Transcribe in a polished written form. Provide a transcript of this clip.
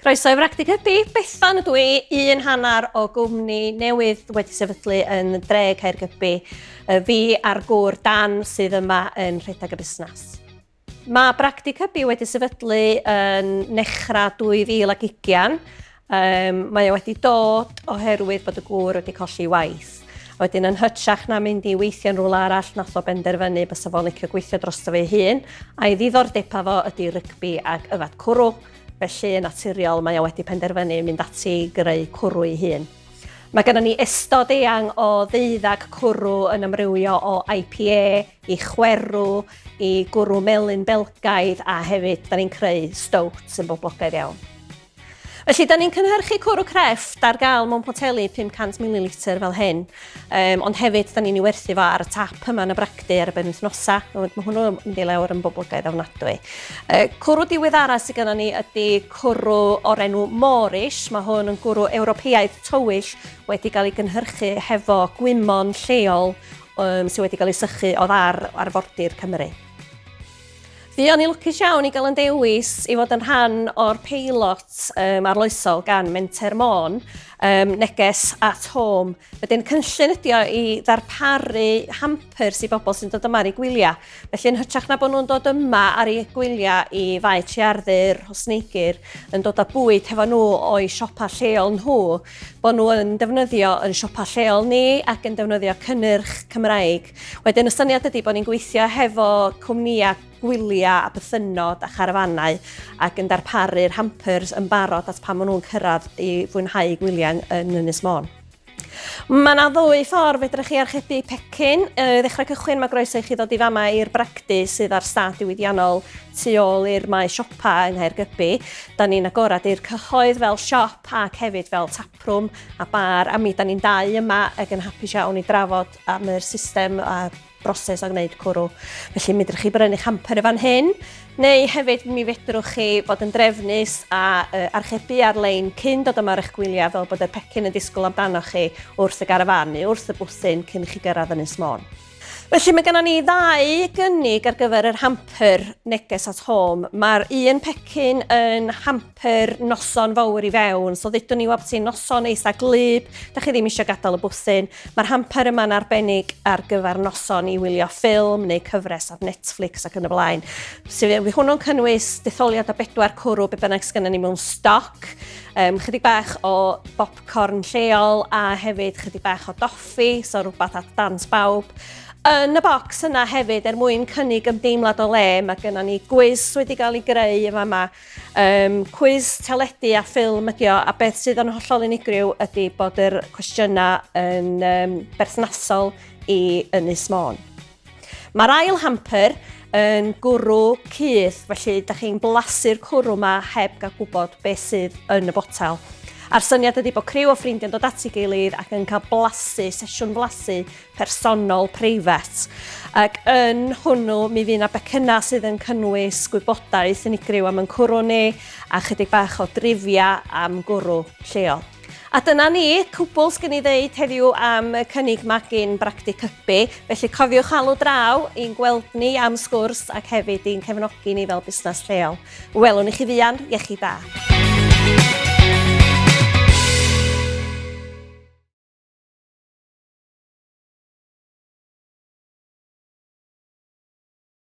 Croeso i Bragdy Cybi, Bethan ydw i, un hanner o gwmni newydd wedi sefydlu yn dre Caergybi. Fi a'r gŵr Dan sydd yma yn rhedeg y busnes. Mae Bragdy Cybi wedi sefydlu yn nechra 2020. Mae wedi dod oherwydd bod y gŵr wedi colli waith. Wedyn yn hytrach na mynd i weithio yn rhywle arall, nath o benderfynu bysa fo'n licio gweithio drosto fe hun, a'i ddiddordeba fo ydi rygbi ac yfad cwrw. Felly yn naturiol mae o wedi penderfynu mynd ati greu cwrw ei hun. Mae gennym ni ystod eang o 12 cwrw yn amrywio o IPA, i chwerw, i gwrw melyn belgaidd a hefyd da ni'n creu stouts yn boblogaidd iawn. Felly, da ni'n cynhyrchu cwrw crefft ar gael mewn poteli 500 ml fel hyn, ond hefyd da ni'n ei werthu fo ar y tap yma yn y Bragdy ar y benwythnosa. Mae hwnnw'n mynd i lawr yn boblogaidd ofnadwy. Cwrw diweddara sydd gennym ni ydy cwrw o'r enw Moorish. Mae hwn yn gwrw Ewropeaidd tywyll wedi cael ei gynhyrchu hefo gwymon lleol sydd wedi cael ei sychu oddi ar arfordir Cymru. Fi o'n i lwcus iawn i gael yn dewis i fod yn rhan o'r peilot arloesol gan Menter Neges Home. Wedyn cynllun ydi o i ddarparu hampers i bobl sy'n dod yma ar eu gwyliau. Felly yn hytrach na bod nhw'n dod yma ar eu gwyliau i fai triarddur, hosneigir, yn dod â bwyd hefo nhw o'i siopa lleol nhw, bod nhw yn defnyddio yn siopa lleol ni ac yn defnyddio cynnyrch Cymraeg. Wedyn y syniad ydy bod ni'n gweithio hefo cwmnïau gwyliau a bythynod a charafanau ac yn darparu'r hampers yn barod at pan maen nhw'n cyrraedd i fwynhau gwyliau yn Ynys Môn. Mae yna 2 ffordd fedrwch chi archebu pecyn. Ddechrau cychwyn mae groeso i chi ddod i fama i'r Bragdy sydd ar stad diwydiannol tu ôl i'r mae siopa yng Nghaergybi. Da ni'n agorad i'r cyhoedd fel siop ac hefyd fel taprwm a bar. A mi da ni'n dau yma ac yn hapus iawn i drafod am yr system a broses o gwneud cwrw. Felly mi ddrwch chi brynu hamper y fan hyn, neu hefyd mi fedrwch chi fod yn drefnus a archebu ar-lein cyn dod yma ar eich gwyliau fel bod y pecyn yn disgwyl amdano chi wrth y garafan neu wrth y bwthyn cyn i chi gyrraedd Ynys Môn. Felly mae gennym ni 2 gynnig ar gyfer yr hamper Neges Home. Mae'r un pecyn yn hamper noson fawr i fewn, so ddydwn ni weld ti'n noson eitha glyb, da chi ddim eisiau gadael y bwthyn. Mae'r hamper yma'n arbennig ar gyfer noson i wylio ffilm neu cyfres ar Netflix ac yn y blaen. Fydd hwnnw'n cynnwys detholiad o 4 cwrw be bynnag sy gennym ni mewn stoc, chydig bach o bopcorn lleol a hefyd chydig bach o doffi, so rhywbeth at dans bawb. Yn y bocs yna hefyd mwyn cynnig ymdeimlad o le, mae gennym ni gwiz wedi cael ei greu yma yma. Cwiz teledu a ffilm ydi o, a beth sydd yn hollol unigryw ydy bod yr cwestiynau yn berthnasol i Ynys Môn. Mae'r ail hamper yn gwrw cudd, felly da chi'n blasu'r cwrw yma heb gael gwybod beth sydd yn y botel. A'r syniad ydy bod criw o ffrindiau'n dod at ei gilydd ac yn cael sesiwn blasu personol, preifat. Ac yn hwnnw, mi fydd yna becynnau sydd yn cynnwys gwybodaeth unigryw am yn cwrw ni a chydig bach o drifia am gwrw lleol. A dyna ni, cwbl sgen i ddeud heddiw am y cynnig ma gin Bragdy Cybi. Felly cofiwch alw draw i'n gweld ni am sgwrs ac hefyd i'n cefnogi ni fel busnes lleol. Welwn i chi fuan, iechyd da.